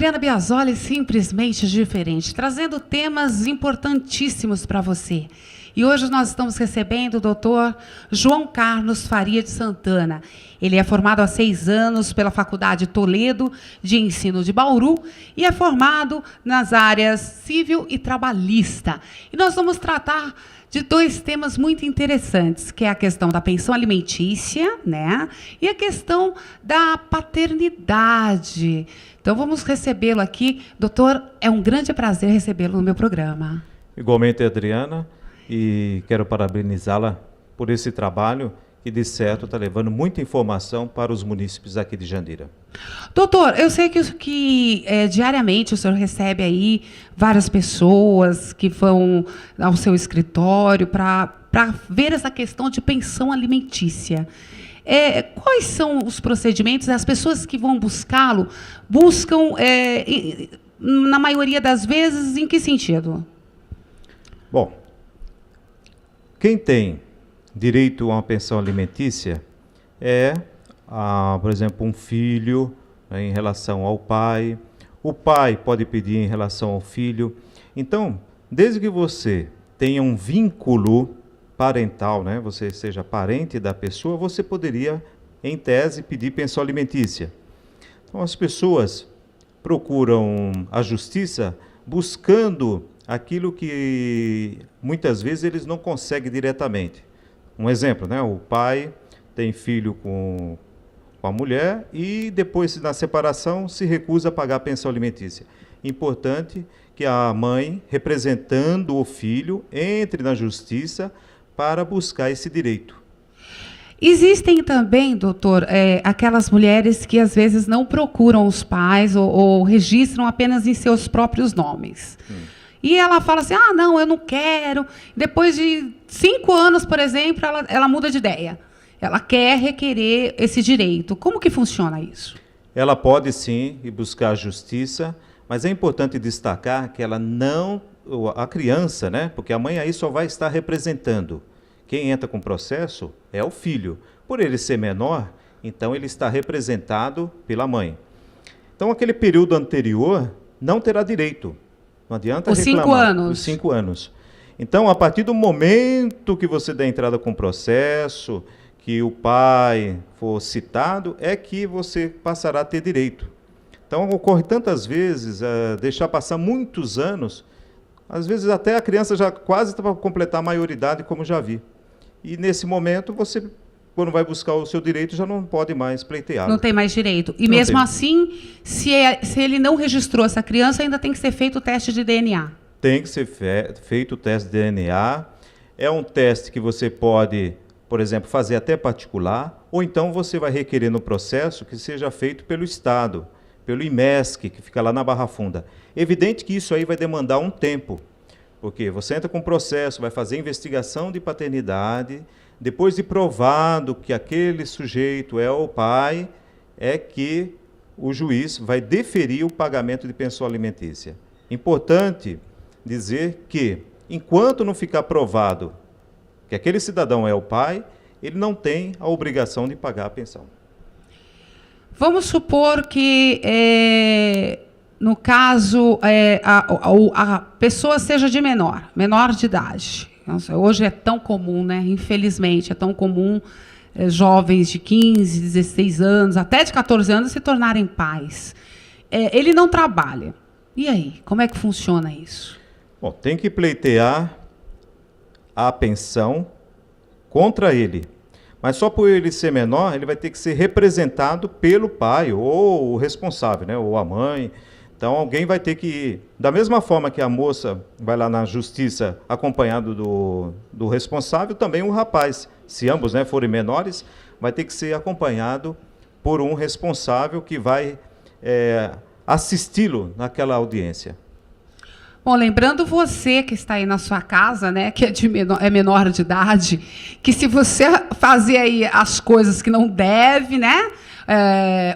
Adriana Biasoli, simplesmente diferente, trazendo temas importantíssimos para você. E hoje nós estamos recebendo o doutor João Carlos Faria de Santana. Ele é formado há 6 anos pela Faculdade Toledo de Ensino de Bauru e é formado nas áreas civil e trabalhista. E nós vamos tratar de 2 temas muito interessantes, que é a questão da pensão alimentícia, né? E a questão da paternidade. Então, vamos recebê-lo aqui. Doutor, é um grande prazer recebê-lo no meu programa. Igualmente, Adriana, e quero parabenizá-la por esse trabalho que, de certo, está levando muita informação para os munícipes aqui de Jandira. Doutor, eu sei que diariamente o senhor recebe aí várias pessoas que vão ao seu escritório para ver essa questão de pensão alimentícia. Quais são os procedimentos? As pessoas que vão buscá-lo buscam, na maioria das vezes, em que sentido? Bom, quem tem direito a uma pensão alimentícia é, por exemplo, um filho, né, em relação ao pai. O pai pode pedir em relação ao filho. Então, desde que você tenha um vínculo parental, né, você seja parente da pessoa, você poderia, em tese, pedir pensão alimentícia. Então, as pessoas procuram a justiça buscando aquilo que muitas vezes eles não conseguem diretamente. Um exemplo, né? O pai tem filho com a mulher e depois, na separação, se recusa a pagar a pensão alimentícia. Importante que a mãe, representando o filho, entre na justiça para buscar esse direito. Existem também, doutor, aquelas mulheres que às vezes não procuram os pais ou registram apenas em seus próprios nomes. E ela fala assim, não, eu não quero. Depois de 5 anos, por exemplo, ela muda de ideia. Ela quer requerer esse direito. Como que funciona isso? Ela pode, sim, ir buscar a justiça, mas é importante destacar que ela não... A criança, né? Porque a mãe aí só vai estar representando. Quem entra com o processo é o filho. Por ele ser menor, então ele está representado pela mãe. Então, aquele período anterior não terá direito. Não adianta reclamar. 5 anos. Os 5 anos. Então, a partir do momento que você der entrada com o processo, que o pai for citado, é que você passará a ter direito. Então, ocorre tantas vezes, deixar passar muitos anos, às vezes até a criança já quase está para completar a maioridade, como já vi. E nesse momento, você, quando vai buscar o seu direito, já não pode mais pleitear. Não tem mais direito. E mesmo assim, se ele não registrou essa criança, ainda tem que ser feito o teste de DNA. Tem que ser feito o teste de DNA. É um teste que você pode, por exemplo, fazer até particular, ou então você vai requerer no processo que seja feito pelo Estado, pelo IMESC, que fica lá na Barra Funda. Evidente que isso aí vai demandar um tempo, porque você entra com o processo, vai fazer investigação de paternidade, depois de provado que aquele sujeito é o pai, é que o juiz vai deferir o pagamento de pensão alimentícia. Importante dizer que, enquanto não ficar provado que aquele cidadão é o pai, ele não tem a obrigação de pagar a pensão. Vamos supor que, no caso, a pessoa seja de menor de idade. Nossa, hoje é tão comum, né? Infelizmente, é tão comum jovens de 15, 16 anos, até de 14 anos, se tornarem pais. Ele não trabalha. E aí, como é que funciona isso? Bom, tem que pleitear a pensão contra ele. Mas só por ele ser menor, ele vai ter que ser representado pelo pai ou o responsável, né? Ou a mãe. Então, alguém vai ter que ir. Da mesma forma que a moça vai lá na justiça acompanhado do responsável, também o rapaz, se ambos, né, forem menores, vai ter que ser acompanhado por um responsável que vai assisti-lo naquela audiência. Bom, lembrando você que está aí na sua casa, né, que é menor de idade, que se você fazer aí as coisas que não deve, né,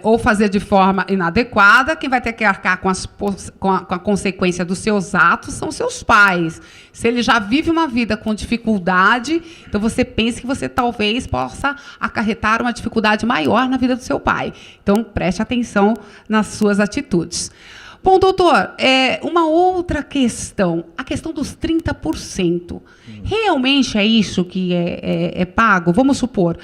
ou fazer de forma inadequada, quem vai ter que arcar com a consequência dos seus atos são seus pais. Se ele já vive uma vida com dificuldade, então você pensa que você talvez possa acarretar uma dificuldade maior na vida do seu pai. Então, preste atenção nas suas atitudes. Bom, doutor, uma outra questão, a questão dos 30%. Realmente é isso que é pago? Vamos supor.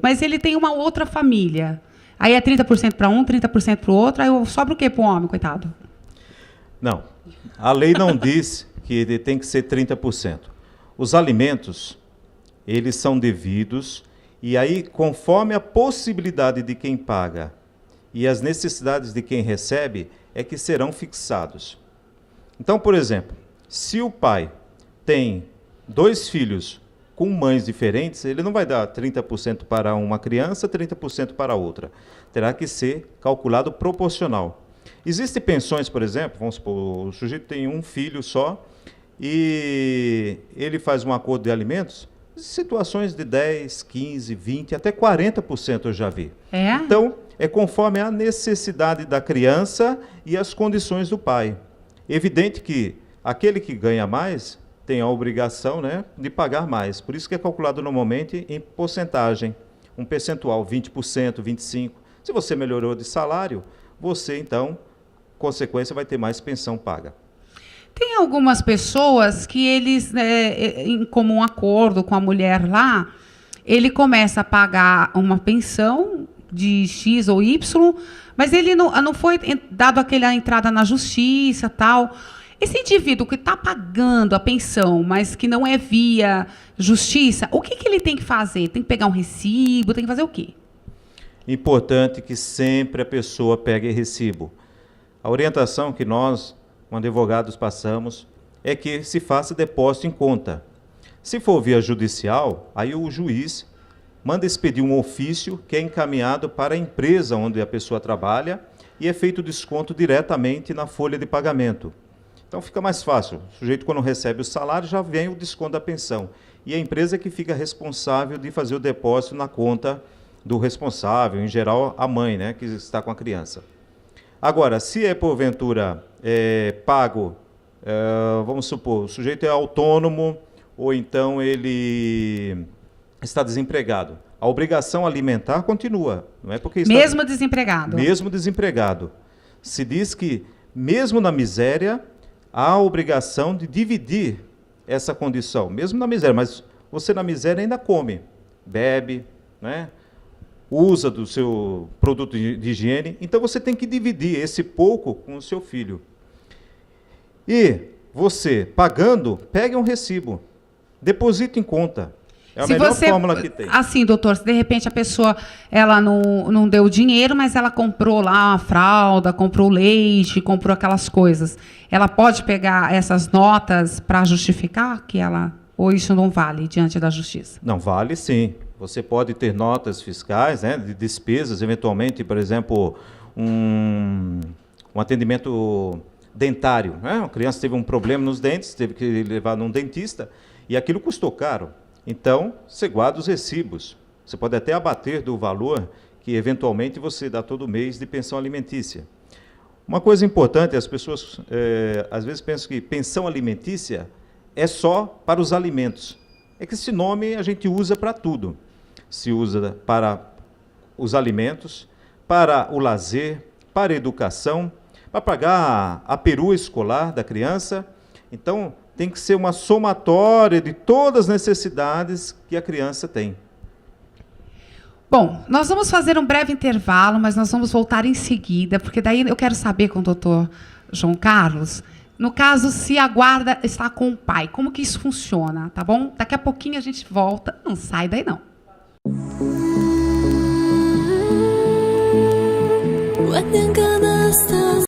Mas ele tem uma outra família. Aí é 30% para um, 30% para o outro, aí sobra o quê para o homem, coitado? Não. A lei não diz que tem que ser 30%. Os alimentos, eles são devidos, e aí, conforme a possibilidade de quem paga e as necessidades de quem recebe, é que serão fixados. Então, por exemplo, se o pai tem 2 filhos com mães diferentes, ele não vai dar 30% para uma criança, 30% para outra. Terá que ser calculado proporcional. Existem pensões, por exemplo, vamos supor, o sujeito tem um filho só e ele faz um acordo de alimentos, situações de 10, 15, 20, até 40% eu já vi. Então, é conforme a necessidade da criança e as condições do pai. Evidente que aquele que ganha mais tem a obrigação, né, de pagar mais. Por isso que é calculado normalmente em porcentagem. Um percentual, 20%, 25%. Se você melhorou de salário, você, então, consequência, vai ter mais pensão paga. Tem algumas pessoas que eles, em comum acordo com a mulher lá, ele começa a pagar uma pensão de X ou Y, mas ele não foi dado aquela entrada na justiça, tal. Esse indivíduo que está pagando a pensão, mas que não é via justiça, o que ele tem que fazer? Tem que pegar um recibo? Tem que fazer o quê? Importante que sempre a pessoa pegue recibo. A orientação que nós, como advogados, passamos é que se faça depósito em conta. Se for via judicial, aí o juiz manda expedir um ofício que é encaminhado para a empresa onde a pessoa trabalha e é feito desconto diretamente na folha de pagamento. Então fica mais fácil. O sujeito, quando recebe o salário, já vem o desconto da pensão. E a empresa é que fica responsável de fazer o depósito na conta do responsável, em geral a mãe, né, que está com a criança. Agora, se é porventura pago, vamos supor, o sujeito é autônomo ou então ele está desempregado. A obrigação alimentar continua. Não é porque está... Mesmo desempregado? Mesmo desempregado. Se diz que, mesmo na miséria, há a obrigação de dividir essa condição. Mesmo na miséria, mas você na miséria ainda come, bebe, né? Usa do seu produto de higiene. Então você tem que dividir esse pouco com o seu filho. E você, pagando, pegue um recibo. Deposite em conta. É a melhor fórmula que tem. Assim, doutor, se de repente a pessoa ela não deu dinheiro, mas ela comprou lá a fralda, comprou leite, comprou aquelas coisas. Ela pode pegar essas notas para justificar que ela... Ou isso não vale diante da justiça? Não, vale sim. Você pode ter notas fiscais, né, de despesas, eventualmente, por exemplo, um atendimento dentário. Né? Uma criança teve um problema nos dentes, teve que levar num dentista, e aquilo custou caro. Então, você guarda os recibos. Você pode até abater do valor que, eventualmente, você dá todo mês de pensão alimentícia. Uma coisa importante, as pessoas, às vezes, pensam que pensão alimentícia é só para os alimentos. É que esse nome a gente usa para tudo. Se usa para os alimentos, para o lazer, para a educação, para pagar a perua escolar da criança. Então, tem que ser uma somatória de todas as necessidades que a criança tem. Bom, nós vamos fazer um breve intervalo, mas nós vamos voltar em seguida, porque daí eu quero saber com o doutor João Carlos, no caso, se a guarda está com o pai, como que isso funciona, tá bom? Daqui a pouquinho a gente volta. Não sai daí, não.